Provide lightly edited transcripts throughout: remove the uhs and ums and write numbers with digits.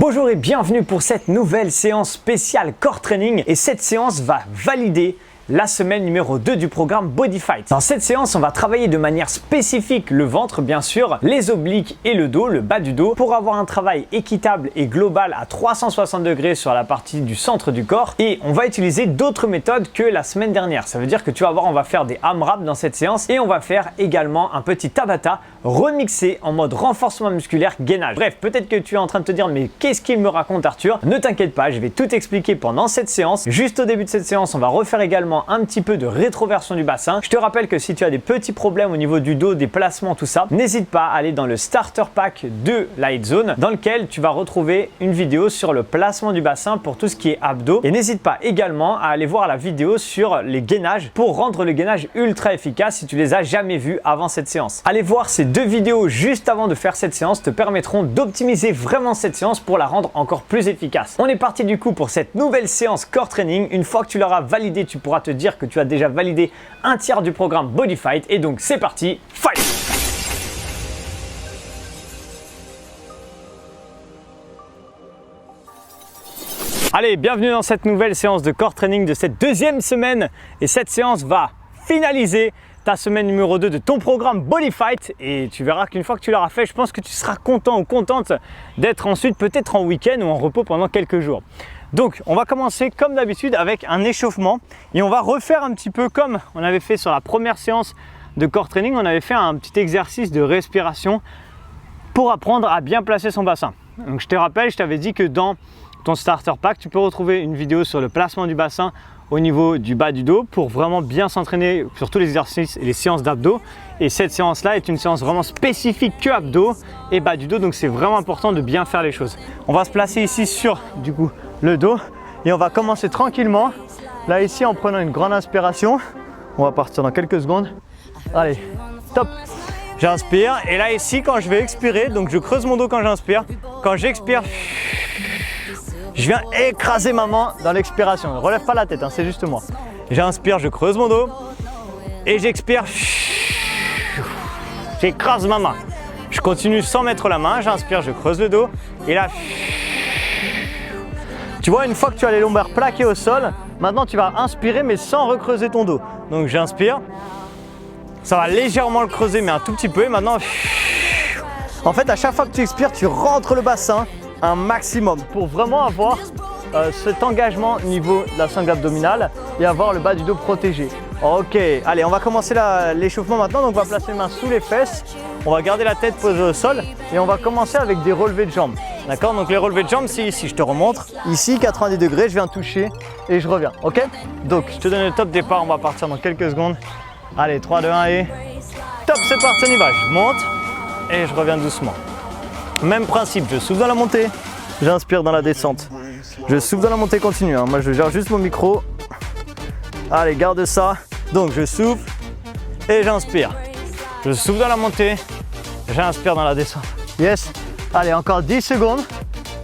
Bonjour et bienvenue pour cette nouvelle séance spéciale Core Training et cette séance va valider la semaine numéro 2 du programme Body Fight. Dans cette séance, on va travailler de manière spécifique le ventre, bien sûr, les obliques et le dos, le bas du dos, pour avoir un travail équitable et global à 360 degrés sur la partie du centre du corps. Et on va utiliser d'autres méthodes que la semaine dernière. Ça veut dire que tu vas voir, on va faire des AMRAP dans cette séance et on va faire également un petit Tabata remixé en mode renforcement musculaire gainage. Bref, peut-être que tu es en train de te dire mais qu'est-ce qu'il me raconte Arthur? Ne t'inquiète pas, je vais tout expliquer pendant cette séance. Juste au début de cette séance, on va refaire également un petit peu de rétroversion du bassin. Je te rappelle que si tu as des petits problèmes au niveau du dos, des placements, tout ça, n'hésite pas à aller dans le starter pack de Light Zone dans lequel tu vas retrouver une vidéo sur le placement du bassin pour tout ce qui est abdos. Et n'hésite pas également à aller voir la vidéo sur les gainages pour rendre le gainage ultra efficace si tu les as jamais vus avant cette séance. Allez voir ces deux vidéos juste avant de faire cette séance te permettront d'optimiser vraiment cette séance pour la rendre encore plus efficace. On est parti du coup pour cette nouvelle séance Core Training. Une fois que tu l'auras validé, tu pourras te dire que tu as déjà validé un tiers du programme Body Fight et donc c'est parti, fight! Allez, bienvenue dans cette nouvelle séance de Core Training de cette deuxième semaine et cette séance va finaliser ta semaine numéro 2 de ton programme Body Fight et tu verras qu'une fois que tu l'auras fait, je pense que tu seras content ou contente d'être ensuite peut-être en week-end ou en repos pendant quelques jours. Donc on va commencer comme d'habitude avec un échauffement et on va refaire un petit peu comme on avait fait sur la première séance de Core Training. On avait fait un petit exercice de respiration pour apprendre à bien placer son bassin. Donc je te rappelle, je t'avais dit que dans ton starter pack, tu peux retrouver une vidéo sur le placement du bassin au niveau du bas du dos pour vraiment bien s'entraîner sur tous les exercices et les séances d'abdos. Et cette séance-là est une séance vraiment spécifique que abdos et bas du dos, donc c'est vraiment important de bien faire les choses. On va se placer ici sur du coup le dos et on va commencer tranquillement. Là ici en prenant une grande inspiration, on va partir dans quelques secondes. Allez, top! J'inspire et là ici quand je vais expirer, donc je creuse mon dos quand j'inspire. Quand j'expire, je viens écraser ma main dans l'expiration. Ne relève pas la tête, hein, c'est juste moi. J'inspire, je creuse mon dos et j'expire. J'écrase ma main. Je continue sans mettre la main. J'inspire, je creuse le dos et là. Tu vois, une fois que tu as les lombaires plaqués au sol, maintenant tu vas inspirer mais sans recreuser ton dos. Donc j'inspire. Ça va légèrement le creuser mais un tout petit peu. Et maintenant, en fait, à chaque fois que tu expires, tu rentres le bassin un maximum pour vraiment avoir cet engagement au niveau de la sangle abdominale et avoir le bas du dos protégé. Ok, allez, on va commencer l'échauffement maintenant. Donc on va placer les mains sous les fesses, on va garder la tête posée au sol et on va commencer avec des relevés de jambes. D'accord, donc les relevés de jambes c'est ici, je te remontre. Ici 90 degrés, je viens toucher et je reviens, ok? Donc je te donne le top départ, on va partir dans quelques secondes. Allez, 3, 2, 1 et top, c'est parti, on y va. Je monte et je reviens doucement. Même principe, je souffle dans la montée, j'inspire dans la descente. Je souffle dans la montée continue, hein. Moi je gère juste mon micro. Allez, garde ça. Donc je souffle et j'inspire. Je souffle dans la montée, j'inspire dans la descente. Yes. Allez, encore 10 secondes.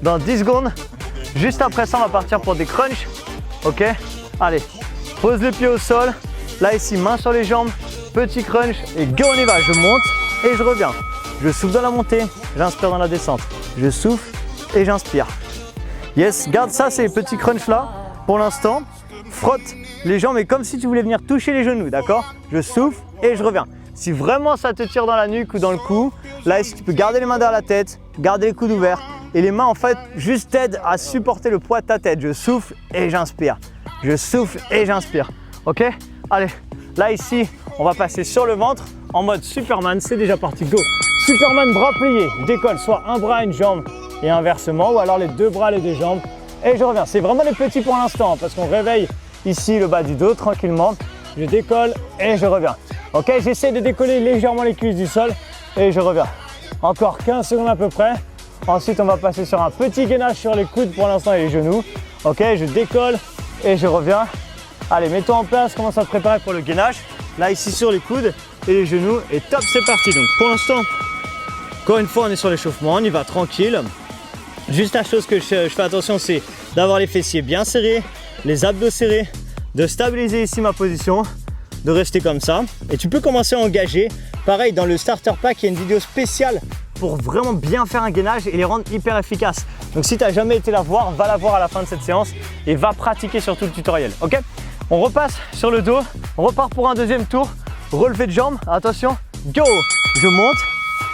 Dans 10 secondes, juste après ça, on va partir pour des crunchs. Ok. Allez, pose les pieds au sol. Là ici, main sur les jambes, petit crunch et go, on y va. Je monte et je reviens. Je souffle dans la montée, j'inspire dans la descente. Je souffle et j'inspire. Yes, garde ça, ces petits crunchs là. Pour l'instant, frotte les jambes mais comme si tu voulais venir toucher les genoux, d'accord? Je souffle et je reviens. Si vraiment ça te tire dans la nuque ou dans le cou, là ici tu peux garder les mains derrière la tête, garder les coudes ouverts et les mains en fait juste t'aident à supporter le poids de ta tête. Je souffle et j'inspire. Je souffle et j'inspire. Ok? Allez, là ici, on va passer sur le ventre en mode Superman. C'est déjà parti, go! Superman, bras pliés, je décolle soit un bras, une jambe et inversement ou alors les deux bras, les deux jambes et je reviens. C'est vraiment les petits pour l'instant parce qu'on réveille ici le bas du dos tranquillement. Je décolle et je reviens. Ok, j'essaie de décoller légèrement les cuisses du sol et je reviens. Encore 15 secondes à peu près. Ensuite, on va passer sur un petit gainage sur les coudes pour l'instant et les genoux. Ok, je décolle et je reviens. Allez, mets-toi en place, commence à te préparer pour le gainage. Là, ici sur les coudes et les genoux et top, c'est parti. Donc pour l'instant, encore une fois, on est sur l'échauffement, on y va tranquille. Juste la chose que je fais attention, c'est d'avoir les fessiers bien serrés, les abdos serrés, de stabiliser ici ma position, de rester comme ça. Et tu peux commencer à engager. Pareil, dans le starter pack, il y a une vidéo spéciale pour vraiment bien faire un gainage et les rendre hyper efficaces. Donc si tu n'as jamais été la voir, va la voir à la fin de cette séance et va pratiquer sur tout le tutoriel. Ok? On repasse sur le dos, on repart pour un deuxième tour. Relevé de jambes, attention, go! Je monte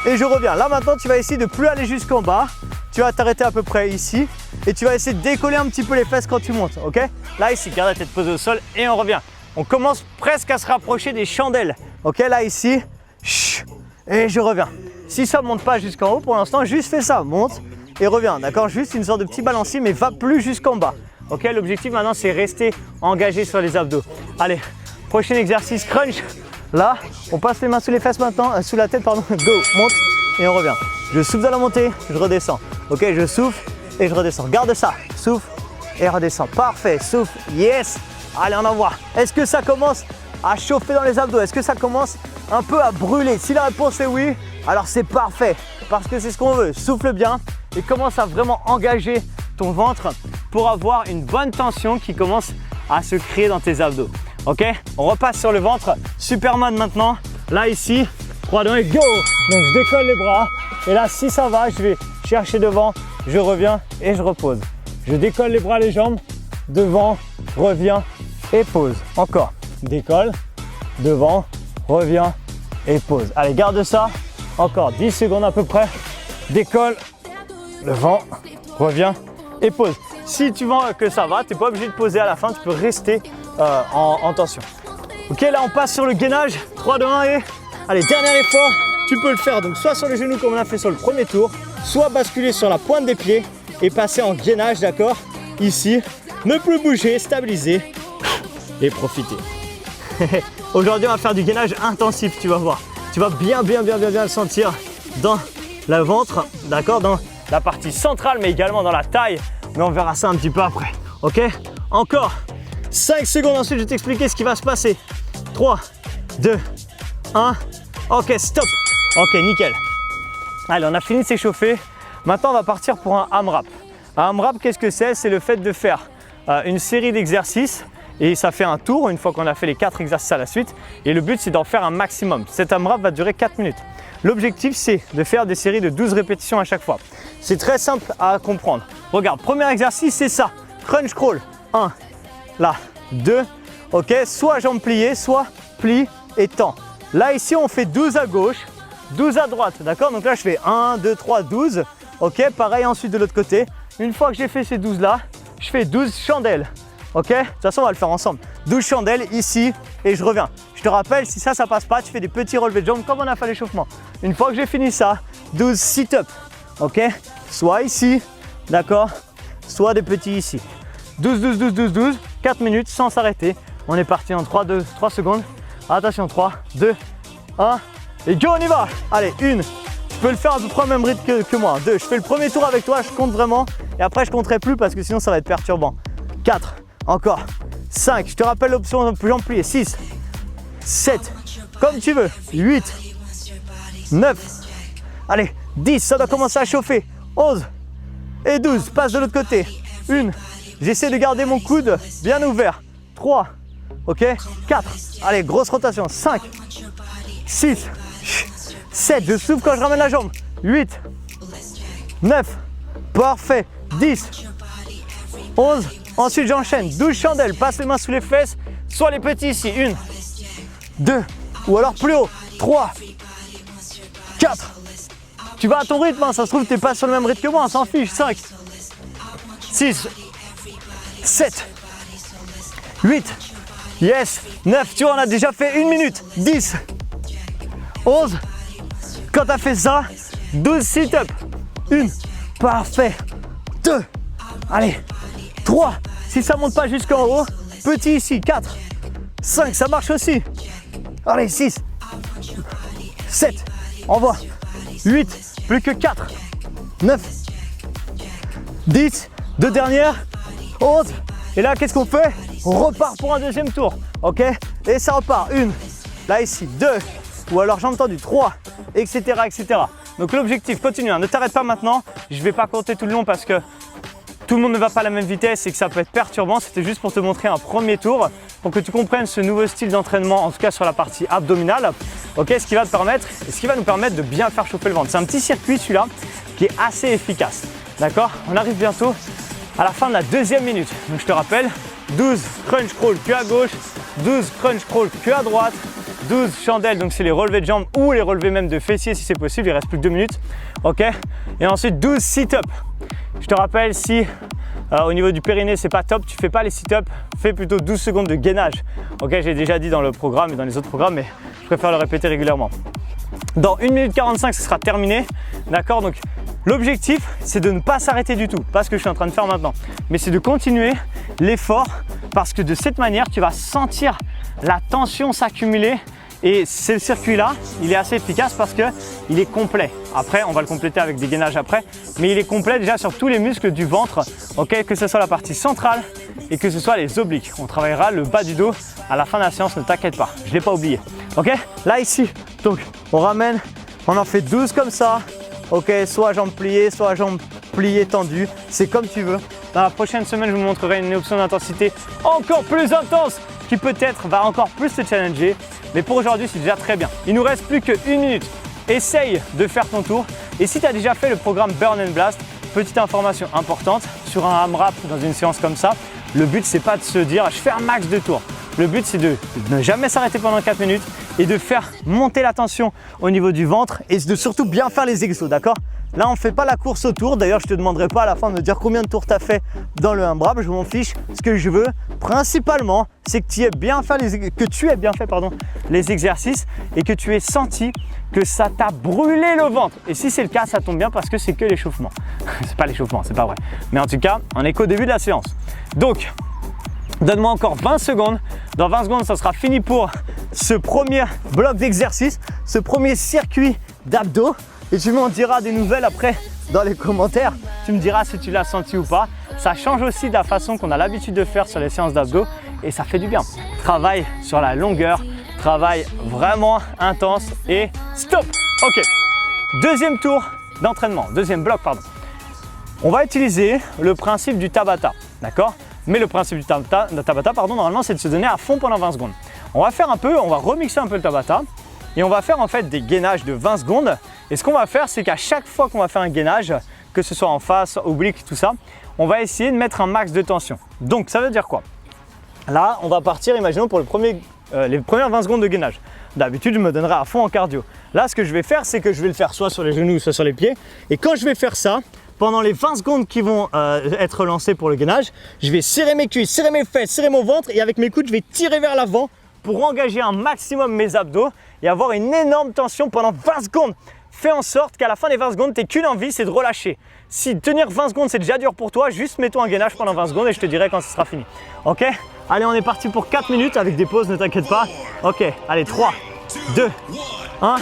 et je reviens. Là maintenant, tu vas essayer de plus aller jusqu'en bas. Tu vas t'arrêter à peu près ici et tu vas essayer de décoller un petit peu les fesses quand tu montes, ok? Là ici, garde la tête posée au sol et on revient. On commence presque à se rapprocher des chandelles, ok? Là ici, et je reviens. Si ça ne monte pas jusqu'en haut, pour l'instant, juste fais ça, monte et reviens, d'accord? Juste une sorte de petit balancier, mais va plus jusqu'en bas, ok? L'objectif maintenant, c'est rester engagé sur les abdos. Allez, prochain exercice, crunch. Là, on passe les mains sous les fesses maintenant, sous la tête, pardon, go, monte et on revient. Je souffle dans la montée, je redescends. Ok, je souffle et je redescends. Garde ça, souffle et redescends. Parfait, souffle, yes. Allez, on envoie. Est-ce que ça commence à chauffer dans les abdos? Est-ce que ça commence un peu à brûler? Si la réponse est oui, alors c'est parfait parce que c'est ce qu'on veut. Souffle bien et commence à vraiment engager ton ventre pour avoir une bonne tension qui commence à se créer dans tes abdos. Ok, on repasse sur le ventre. Superman maintenant. Là, ici, 3, 2, 1 et go. Donc, je décolle les bras. Et là, si ça va, je vais chercher devant. Je reviens et je repose. Je décolle les bras, les jambes. Devant, reviens et pose. Encore. Décolle, devant, reviens et pose. Allez, garde ça. Encore 10 secondes à peu près. Décolle, devant, reviens et pose. Si tu vois que ça va, tu n'es pas obligé de poser à la fin. Tu peux rester en tension. Ok, là on passe sur le gainage. 3, 2, 1 et allez, dernier effort. Tu peux le faire donc soit sur les genoux comme on a fait sur le premier tour, soit basculer sur la pointe des pieds et passer en gainage, d'accord? Ici, ne plus bouger, stabiliser et profiter. Aujourd'hui, on va faire du gainage intensif, tu vas voir. Tu vas bien le sentir dans le ventre, d'accord? Dans la partie centrale, mais également dans la taille. Mais on verra ça un petit peu après, ok? Encore 5 secondes, ensuite je vais t'expliquer ce qui va se passer. 3, 2, 1, ok, stop. Ok, nickel. Allez, on a fini de s'échauffer. Maintenant, on va partir pour un AMRAP. Un AMRAP, qu'est-ce que c'est? C'est le fait de faire une série d'exercices et ça fait un tour une fois qu'on a fait les 4 exercices à la suite. Et le but, c'est d'en faire un maximum. Cet AMRAP va durer 4 minutes. L'objectif, c'est de faire des séries de 12 répétitions à chaque fois. C'est très simple à comprendre. Regarde, premier exercice, c'est ça. Crunch crawl. 1, là, 2, ok. Soit jambes pliées, soit plie et tend. Là, ici, on fait 12 à gauche, 12 à droite, d'accord? Donc là, je fais 1, 2, 3, 12. Ok, pareil ensuite de l'autre côté. Une fois que j'ai fait ces 12 là, je fais 12 chandelles. Ok, de toute façon, on va le faire ensemble. 12 chandelles ici et je reviens. Je te rappelle, si ça passe pas, tu fais des petits relevés de jambes comme on a fait l'échauffement. Une fois que j'ai fini ça, 12 sit-up. Ok, soit ici, d'accord, soit des petits ici. 12, 12, 12, 12, 12, 4 minutes sans s'arrêter. On est parti en 3 secondes. Attention, 3, 2, 1 et go, on y va. Allez, 1. Tu peux le faire à peu près au même rythme que moi. 2, je fais le premier tour avec toi, je compte vraiment. Et après, je compterai plus parce que sinon, ça va être perturbant. 4, encore. 5, je te rappelle l'option jambes pliées. 6, 7, comme tu veux. 8, 9, allez, 10, ça doit commencer à chauffer. 11 et 12, passe de l'autre côté. 1, j'essaie de garder mon coude bien ouvert. 3, ok, 4, allez, grosse rotation. 5, 6, 7, je souffle quand je ramène la jambe. 8, 9, parfait. 10, 11, ensuite j'enchaîne. 12 chandelles, passe les mains sous les fesses, soit les petits ici. 1, 2, ou alors plus haut. 3, 4, tu vas à ton rythme, hein. Ça se trouve tu n'es pas sur le même rythme que moi, on s'en fiche. 5, 6, 7, 8, yes, 9, tu vois, on a déjà fait 1 minute. 10, 11, quand tu as fait ça, 12 sit-up. 1, parfait. 2, allez, 3, si ça ne monte pas jusqu'en haut, petit ici. 4, 5, ça marche aussi. Allez, 6, 7, envoie. 8, plus que 4, 9, 10, deux dernières, 11. Et là, qu'est-ce qu'on fait? On repart pour un deuxième tour, ok? Et ça repart. 1, là ici, 2, ou alors jambes tendues, 3, etc., etc. Donc l'objectif, continue, hein. Ne t'arrête pas maintenant. Je ne vais pas compter tout le long parce que tout le monde ne va pas à la même vitesse et que ça peut être perturbant. C'était juste pour te montrer un premier tour pour que tu comprennes ce nouveau style d'entraînement, en tout cas sur la partie abdominale. Ok, ce qui va nous permettre de bien faire chauffer le ventre. C'est un petit circuit celui-là qui est assez efficace. D'accord? On arrive bientôt à la fin de la deuxième minute. Donc je te rappelle, 12 crunch crawl queue à gauche, 12 crunch crawl queue à droite, 12 chandelles, donc c'est les relevés de jambes ou les relevés même de fessiers si c'est possible, il reste plus que 2 minutes. Ok? Et ensuite 12 sit-up. Je te rappelle, si au niveau du périnée c'est pas top, tu fais pas les sit-up, fais plutôt 12 secondes de gainage. Ok, j'ai déjà dit dans le programme et dans les autres programmes, mais je préfère le répéter régulièrement. Dans 1 minute 45, ce sera terminé. D'accord? Donc l'objectif, c'est de ne pas s'arrêter du tout, pas ce que je suis en train de faire maintenant, mais c'est de continuer l'effort parce que de cette manière, tu vas sentir la tension s'accumuler. Et ce circuit-là, il est assez efficace parce qu'il est complet. Après, on va le compléter avec des gainages après, mais il est complet déjà sur tous les muscles du ventre, ok, que ce soit la partie centrale et que ce soit les obliques. On travaillera le bas du dos à la fin de la séance, ne t'inquiète pas, je ne l'ai pas oublié. Ok, là ici, donc on ramène, on en fait 12 comme ça, ok, soit jambes pliées tendues, c'est comme tu veux. Dans la prochaine semaine, je vous montrerai une option d'intensité encore plus intense qui peut-être va encore plus te challenger. Mais pour aujourd'hui, c'est déjà très bien. Il nous reste plus qu'une minute. Essaye de faire ton tour. Et si tu as déjà fait le programme Burn and Blast, petite information importante, sur un AMRAP dans une séance comme ça, le but c'est pas de se dire je fais un max de tours. Le but c'est de ne jamais s'arrêter pendant 4 minutes et de faire monter la tension au niveau du ventre et de surtout bien faire les exos, d'accord? Là, on ne fait pas la course au tour. D'ailleurs, je ne te demanderai pas à la fin de me dire combien de tours tu as fait dans le AMRAP. Je m'en fiche. Ce que je veux, principalement, c'est que tu aies bien fait les exercices et que tu aies senti que ça t'a brûlé le ventre. Et si c'est le cas, ça tombe bien parce que c'est que l'échauffement. C'est pas l'échauffement, c'est pas vrai. Mais en tout cas, on est qu'au début de la séance. Donc, donne-moi encore 20 secondes. Dans 20 secondes, ça sera fini pour ce premier bloc d'exercice, ce premier circuit d'abdos. Et tu m'en diras des nouvelles après dans les commentaires. Tu me diras si tu l'as senti ou pas. Ça change aussi de la façon qu'on a l'habitude de faire sur les séances d'abdos et ça fait du bien. Travail sur la longueur, travail vraiment intense et stop. Ok, deuxième tour d'entraînement, deuxième bloc, pardon. On va utiliser le principe du Tabata, d'accord? Mais le principe du Tabata, normalement, c'est de se donner à fond pendant 20 secondes. On va remixer un peu le Tabata. Et on va faire en fait des gainages de 20 secondes. Et ce qu'on va faire, c'est qu'à chaque fois qu'on va faire un gainage, que ce soit en face, oblique, tout ça, on va essayer de mettre un max de tension. Donc ça veut dire quoi? Là, on va partir, imaginons, pour les premières 20 secondes de gainage. D'habitude, je me donnerai à fond en cardio. Là, ce que je vais faire, c'est que je vais le faire soit sur les genoux, soit sur les pieds. Et quand je vais faire ça, pendant les 20 secondes qui vont être lancées pour le gainage, je vais serrer mes cuisses, serrer mes fesses, serrer mon ventre. Et avec mes coudes, je vais tirer vers l'avant pour engager un maximum mes abdos et avoir une énorme tension pendant 20 secondes. Fais en sorte qu'à la fin des 20 secondes, tu n'aies qu'une envie, c'est de relâcher. Si tenir 20 secondes, c'est déjà dur pour toi, juste mets-toi un gainage pendant 20 secondes et je te dirai quand ce sera fini. Ok? Allez, on est parti pour 4 minutes avec des pauses, ne t'inquiète pas. Ok, allez, 3, 2, 1.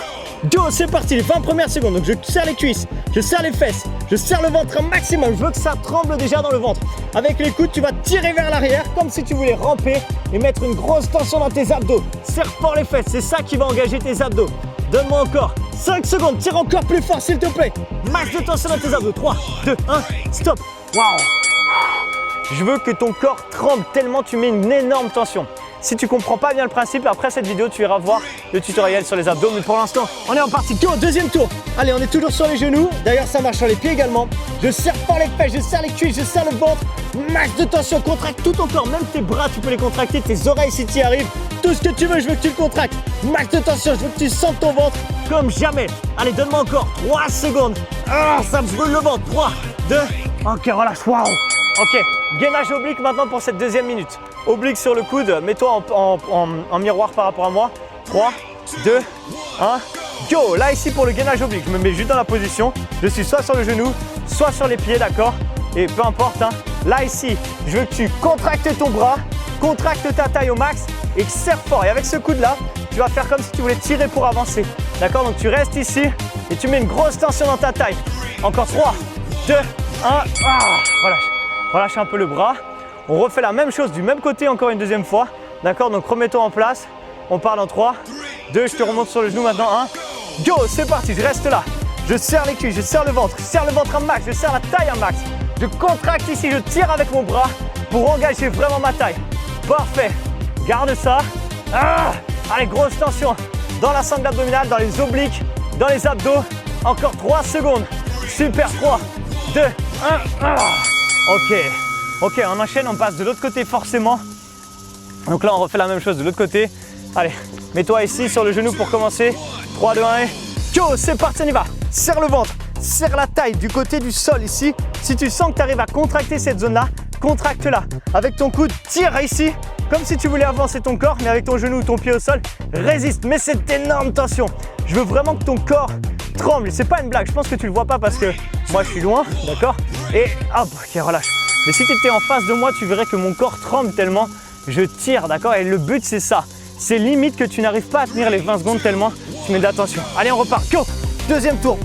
Go, c'est parti, les 20 premières secondes. Donc je serre les cuisses, je serre les fesses, je serre le ventre un maximum. Je veux que ça tremble déjà dans le ventre. Avec les coudes, tu vas tirer vers l'arrière comme si tu voulais ramper et mettre une grosse tension dans tes abdos. Serre fort les fesses, c'est ça qui va engager tes abdos. Donne-moi encore 5 secondes, tire encore plus fort s'il te plaît. Max de tension dans tes abdos. 3, 2, 1, stop. Waouh. Je veux que ton corps tremble tellement tu mets une énorme tension. Si tu comprends pas bien le principe, après cette vidéo, tu iras voir le tutoriel sur les abdos. Mais pour l'instant, on est en partie. Go, deuxième tour. Allez, on est toujours sur les genoux. D'ailleurs, ça marche sur les pieds également. Je serre fort les fesses, je serre les cuisses, je serre le ventre. Max de tension, contracte tout ton corps. Même tes bras, tu peux les contracter. Tes oreilles, si tu y arrives. Tout ce que tu veux, je veux que tu le contractes. Max de tension, je veux que tu sentes ton ventre comme jamais. Allez, donne-moi encore 3 secondes. Ah, ça me brûle le ventre. 3, 2, ok, relâche. Waouh. Ok, gainage oblique maintenant pour cette deuxième minute. Oblique sur le coude, mets-toi en miroir par rapport à moi. 3, 2, 1, go. Là ici pour le gainage oblique, je me mets juste dans la position. Je suis soit sur le genou, soit sur les pieds, d'accord? Et peu importe, hein. Là ici, je veux que tu contractes ton bras, contracte ta taille au max et serre fort. Et avec ce coude là, tu vas faire comme si tu voulais tirer pour avancer. D'accord? Donc tu restes ici et tu mets une grosse tension dans ta taille. Encore 3, 2, 1, relâche. Relâche un peu le bras. On refait la même chose du même côté encore une deuxième fois. D'accord? Donc remets-toi en place. On part dans 3, 2, je te remonte sur le genou maintenant. 1, go, c'est parti, je reste là. Je serre les cuisses, je serre le ventre un max, je serre la taille un max. Je contracte ici, je tire avec mon bras pour engager vraiment ma taille. Parfait. Garde ça. Allez, grosse tension. dans la sangle abdominale, dans les obliques, dans les abdos. Encore 3 secondes. Super, 3, 2, 1. Ok, on enchaîne, on passe de l'autre côté forcément. Donc là, on refait la même chose de l'autre côté. Allez, mets-toi ici sur le genou pour commencer. 3, 2, 1 et go, c'est parti, on y va. Serre le ventre, serre la taille du côté du sol ici. Si tu sens que tu arrives à contracter cette zone-là, contracte-la. Avec ton coude, tire ici, comme si tu voulais avancer ton corps, mais avec ton genou ou ton pied au sol, résiste. Mets cette énorme tension. Je veux vraiment que ton corps tremble. C'est pas une blague, je pense que tu le vois pas parce que moi je suis loin, d'accord? Et hop, ok, relâche. Mais si tu étais en face de moi, tu verrais que mon corps tremble tellement je tire, d'accord? Et le but, c'est ça. C'est limite que tu n'arrives pas à tenir les 20 secondes tellement tu mets d'attention. Allez, on repart. Go! Deuxième tour.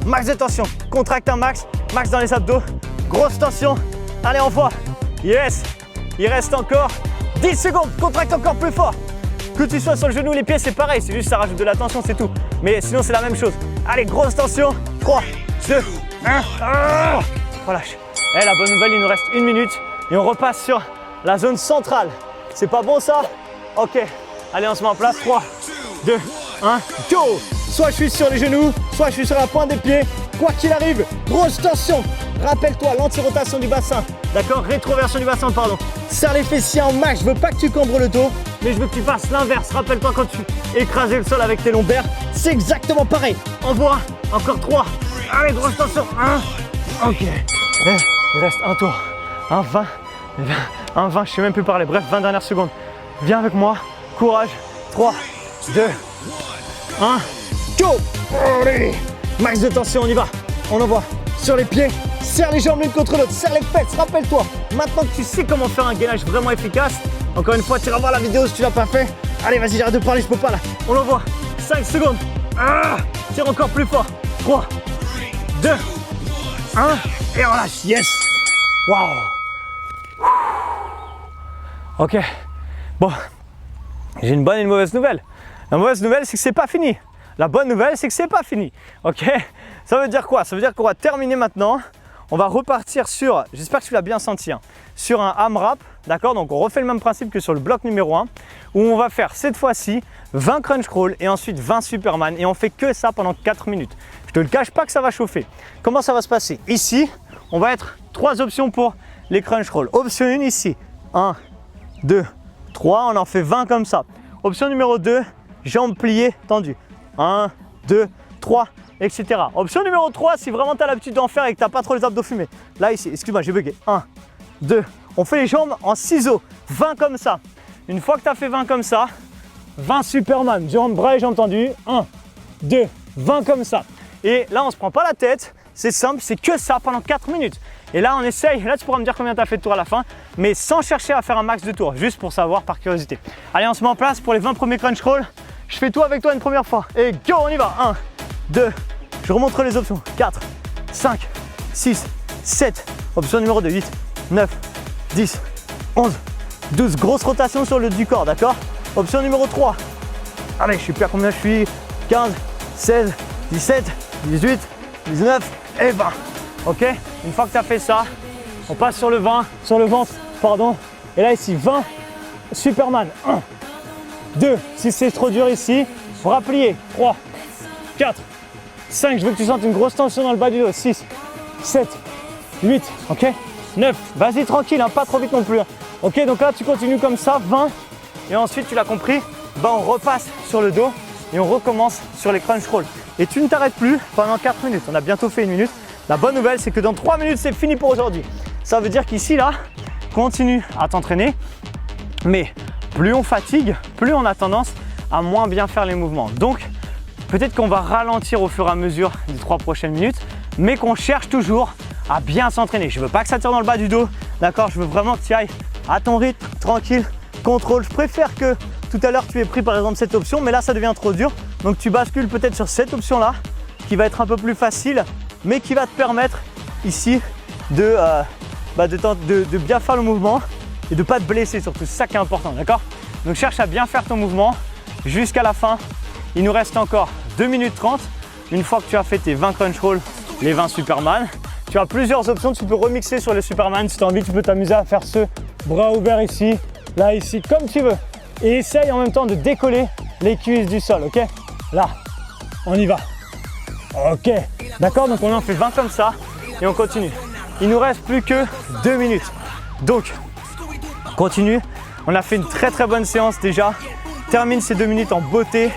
Max de tension. Contracte un max. Max dans les abdos. Grosse tension. Allez, on voit. Yes! Il reste encore 10 secondes. Contracte encore plus fort. Que tu sois sur le genou ou les pieds, c'est pareil. C'est juste ça rajoute de la tension, c'est tout. Mais sinon, c'est la même chose. Allez, grosse tension. 3, 2, 1. Relâche. Et la bonne nouvelle, il nous reste 1 minute. Et on repasse sur la zone centrale. C'est pas bon ça? Ok. Allez, on se met en place. 3, 2, 1. Go! Soit je suis sur les genoux, soit je suis sur la pointe des pieds. Quoi qu'il arrive, grosse tension. Rappelle-toi, l'anti-rotation du bassin. D'accord? Rétroversion du bassin, pardon. Serre les fessiers en max. Je veux pas que tu cambres le dos, mais je veux que tu fasses l'inverse. Rappelle-toi quand tu écrasais le sol avec tes lombaires. C'est exactement pareil. Envoie. Encore 3. Allez, grosse tension. 1. Ok. Il reste un tour. Un 20. Un 20, je sais même plus parler. Bref, 20 dernières secondes. Viens avec moi. Courage. 3, 2, 1. Go! Allez! Max de tension, on y va. On envoie sur les pieds. Serre les jambes l'une contre l'autre. Serre les pets. Rappelle-toi. Maintenant que tu sais comment faire un gainage vraiment efficace, encore une fois, tu iras voir la vidéo si tu l'as pas fait. Allez, vas-y, j'arrête de parler, je peux pas là. On envoie. 5 secondes. Tire encore plus fort. 3, 2, 1. Et on lâche. Yes! Waouh! Ok. Bon. J'ai une bonne et une mauvaise nouvelle. La mauvaise nouvelle, c'est que c'est pas fini. La bonne nouvelle, c'est que c'est pas fini. Ok? Ça veut dire quoi? Ça veut dire qu'on va terminer maintenant. On va repartir sur, j'espère que tu l'as bien senti, hein, sur un AMRAP. D'accord? Donc on refait le même principe que sur le bloc numéro 1, où on va faire cette fois-ci 20 crunch crawl et ensuite 20 Superman. Et on fait que ça pendant 4 minutes. Je te le cache pas que ça va chauffer. Comment ça va se passer? Ici, on va être 3 options pour les crunch crawl. Option 1 ici. 1, 2, 3. On en fait 20 comme ça. Option numéro 2, jambes pliées, tendues. 1, 2, 3, etc. Option numéro 3, si vraiment tu as l'habitude d'en faire et que tu n'as pas trop les abdos fumés. Là, ici, excuse-moi, j'ai bugué. 1, 2, on fait les jambes en ciseaux. 20 comme ça. Une fois que tu as fait 20 comme ça, 20 Superman, jambes, bras et jambes tendues. 1, 2, 20 comme ça. Et là, on ne se prend pas la tête. C'est simple, c'est que ça pendant 4 minutes. Et là, on essaye. Là, tu pourras me dire combien tu as fait de tours à la fin, mais sans chercher à faire un max de tours, juste pour savoir par curiosité. Allez, on se met en place pour les 20 premiers crunch crawl. Je fais tout avec toi une première fois. Et go, on y va. 1, 2, je remonte les options. 4, 5, 6, 7. Option numéro 2, 8, 9, 10, 11, 12. Grosse rotation sur le haut du corps, d'accord? Option numéro 3. Allez, je sais plus à combien je suis. 15, 16, 17, 18, 19 et 20. Ok? Une fois que tu as fait ça, on passe sur le ventre, pardon. Et là ici, 20 Superman. 1, 2, si c'est trop dur ici, bras pliés. 3, 4, 5, je veux que tu sentes une grosse tension dans le bas du dos. 6, 7, 8, ok? 9, vas-y tranquille, hein, pas trop vite non plus. Hein. Ok, donc là tu continues comme ça, 20. Et ensuite, tu l'as compris, bah, on repasse sur le dos et on recommence sur les crunch crawl. Et tu ne t'arrêtes plus pendant 4 minutes. On a bientôt fait 1 minute. La bonne nouvelle, c'est que dans 3 minutes, c'est fini pour aujourd'hui. Ça veut dire qu'ici, là, continue à t'entraîner. Mais plus on fatigue, plus on a tendance à moins bien faire les mouvements. Donc, peut-être qu'on va ralentir au fur et à mesure des 3 prochaines minutes, mais qu'on cherche toujours à bien s'entraîner. Je ne veux pas que ça tire dans le bas du dos, d'accord? Je veux vraiment que tu ailles à ton rythme, tranquille, contrôle. Je préfère que tout à l'heure, tu aies pris par exemple cette option, mais là, ça devient trop dur. Donc, tu bascules peut-être sur cette option-là, qui va être un peu plus facile, mais qui va te permettre ici de bien faire le mouvement et de ne pas te blesser surtout. C'est ça qui est important, d'accord? Donc cherche à bien faire ton mouvement jusqu'à la fin. Il nous reste encore 2 minutes 30. Une fois que tu as fait tes 20 crunch roll, les 20 Superman, tu as plusieurs options. Tu peux remixer sur les Superman si tu as envie. Tu peux t'amuser à faire ce bras ouvert ici, là, ici, comme tu veux. Et essaye en même temps de décoller les cuisses du sol, ok? Là, on y va. Ok, d'accord, donc on en fait 20 comme ça et on continue. Il nous reste plus que 2 minutes. Donc, continue. On a fait une très très bonne séance déjà. Termine ces 2 minutes en beauté.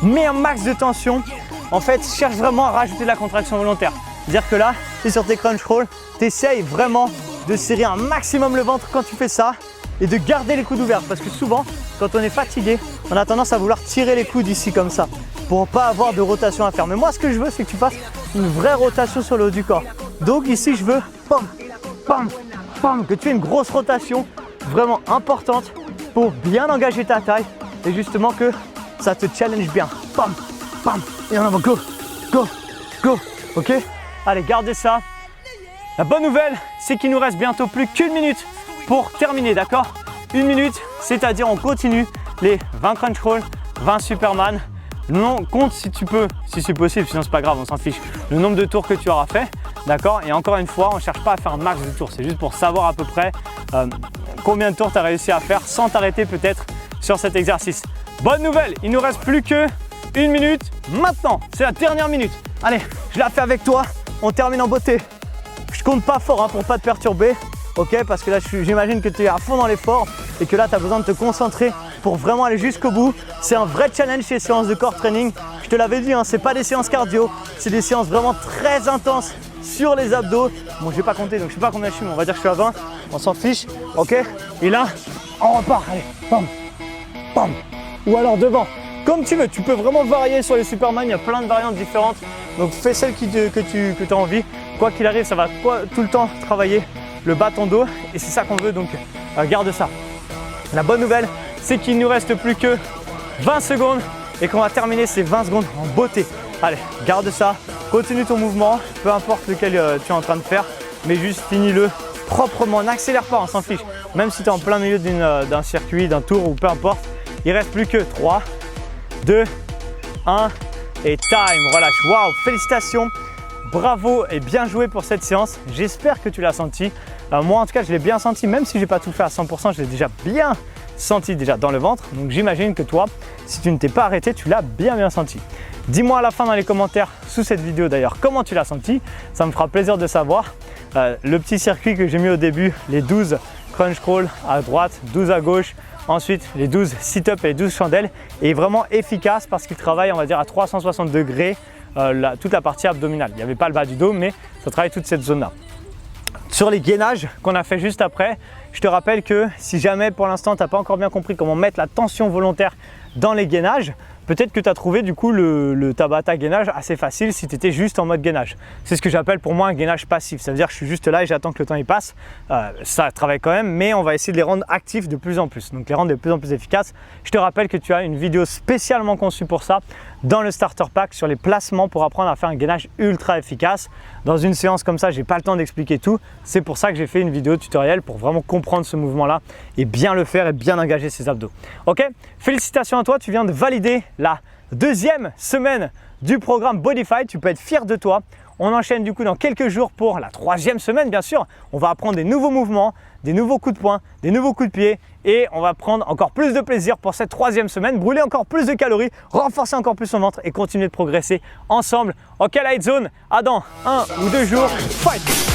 Mets un max de tension. En fait, cherche vraiment à rajouter de la contraction volontaire. C'est-à-dire que là, tu es sur tes crunch rolls, tu essayes vraiment de serrer un maximum le ventre quand tu fais ça et de garder les coudes ouverts. Parce que souvent, quand on est fatigué, on a tendance à vouloir tirer les coudes ici comme ça pour ne pas avoir de rotation à faire. Mais moi, ce que je veux, c'est que tu fasses une vraie rotation sur le haut du corps. Donc ici, je veux pam, pam, pam, que tu aies une grosse rotation vraiment importante pour bien engager ta taille et justement que ça te challenge bien. Pam, pam, et en avant, go, go, go, ok? Allez, gardez ça. La bonne nouvelle, c'est qu'il nous reste bientôt plus qu'une minute pour terminer, d'accord? Une minute, c'est-à-dire on continue les 20 crunch rolls, 20 Superman. Non, compte si tu peux, si c'est possible, sinon c'est pas grave, on s'en fiche, le nombre de tours que tu auras fait, d'accord? Et encore une fois, on ne cherche pas à faire un max de tours, c'est juste pour savoir à peu près combien de tours tu as réussi à faire sans t'arrêter peut-être sur cet exercice. Bonne nouvelle, il ne nous reste plus que 1 minute maintenant, c'est la dernière minute. Allez, je la fais avec toi, on termine en beauté. Je compte pas fort hein, pour pas te perturber, ok? Parce que là, j'imagine que tu es à fond dans l'effort et que là, tu as besoin de te concentrer pour vraiment aller jusqu'au bout. C'est un vrai challenge ces séances de core training. Je te l'avais dit, hein, c'est pas des séances cardio, c'est des séances vraiment très intenses sur les abdos. Bon, je vais pas compter, donc je sais pas combien je suis, mais on va dire que je suis à 20. On s'en fiche, ok? Et là, on repart. Allez, pam, pam. Ou alors devant, comme tu veux. Tu peux vraiment varier sur les Superman. Il y a plein de variantes différentes. Donc fais celle que tu as envie. Quoi qu'il arrive, ça va tout le temps travailler le bas de ton dos. Et c'est ça qu'on veut, donc garde ça. La bonne nouvelle, c'est qu'il ne nous reste plus que 20 secondes et qu'on va terminer ces 20 secondes en beauté. Allez, garde ça, continue ton mouvement, peu importe lequel tu es en train de faire, mais juste finis-le proprement, n'accélère pas, on s'en fiche. Même si tu es en plein milieu d'un circuit, d'un tour ou peu importe, il reste plus que 3, 2, 1 et time, relâche. Waouh, félicitations, bravo et bien joué pour cette séance. J'espère que tu l'as senti. Moi en tout cas, je l'ai bien senti, même si je n'ai pas tout fait à 100%, je l'ai déjà bien senti déjà dans le ventre. Donc j'imagine que toi, si tu ne t'es pas arrêté, tu l'as bien senti. Dis-moi à la fin dans les commentaires sous cette vidéo d'ailleurs comment tu l'as senti. Ça me fera plaisir de savoir. Le petit circuit que j'ai mis au début, les 12 crunch crawl à droite, 12 à gauche. Ensuite, les 12 sit-up et les 12 chandelles est vraiment efficace parce qu'il travaille, on va dire, à 360 degrés toute la partie abdominale. Il n'y avait pas le bas du dos, mais ça travaille toute cette zone-là. Sur les gainages qu'on a fait juste après, je te rappelle que si jamais pour l'instant tu n'as pas encore bien compris comment mettre la tension volontaire dans les gainages, peut-être que tu as trouvé du coup le Tabata gainage assez facile si tu étais juste en mode gainage. C'est ce que j'appelle pour moi un gainage passif. Ça veut dire que je suis juste là et j'attends que le temps y passe. Ça travaille quand même, mais on va essayer de les rendre actifs de plus en plus. Donc les rendre de plus en plus efficaces. Je te rappelle que tu as une vidéo spécialement conçue pour ça dans le starter pack sur les placements pour apprendre à faire un gainage ultra efficace. Dans une séance comme ça, j'ai pas le temps d'expliquer tout. C'est pour ça que j'ai fait une vidéo tutoriel pour vraiment comprendre ce mouvement-là et bien le faire et bien engager ses abdos. Ok, félicitations à toi, tu viens de valider la deuxième semaine du programme Bodify. Tu peux être fier de toi. On enchaîne du coup dans quelques jours pour la troisième semaine, bien sûr. On va apprendre des nouveaux mouvements, des nouveaux coups de poing, des nouveaux coups de pied et on va prendre encore plus de plaisir pour cette troisième semaine, brûler encore plus de calories, renforcer encore plus son ventre et continuer de progresser ensemble. Ok, Light Zone, à dans 1 ou 2 jours, fight!